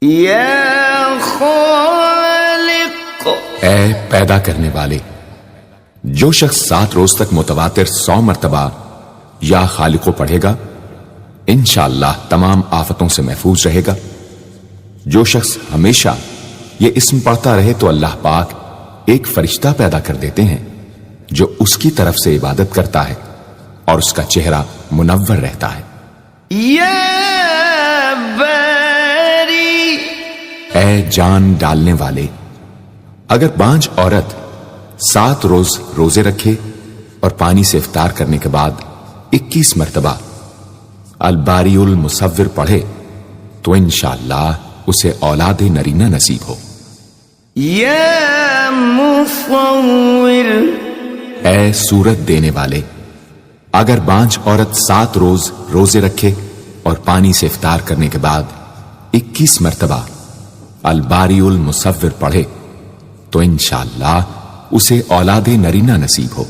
یا خالق، اے پیدا کرنے والے، جو شخص 7 روز تک متواتر 100 مرتبہ یا خالقو پڑھے گا انشاءاللہ تمام آفتوں سے محفوظ رہے گا۔ جو شخص ہمیشہ یہ اسم پڑھتا رہے تو اللہ پاک ایک فرشتہ پیدا کر دیتے ہیں جو اس کی طرف سے عبادت کرتا ہے اور اس کا چہرہ منور رہتا ہے۔ یا باری، اے جان ڈالنے والے، اگر بانجھ عورت 7 روز روزے رکھے اور پانی سے افطار کرنے کے بعد 21 مرتبہ الباری المصور پڑھے تو انشاءاللہ اسے اولاد نرینہ نصیب ہو۔ یا مصور، اے صورت دینے والے، اگر بانجھ عورت 7 روز روزے رکھے اور پانی سے افطار کرنے کے بعد 21 مرتبہ الباری المصور پڑھے تو انشاءاللہ اسے اولاد نرینہ نصیب ہو۔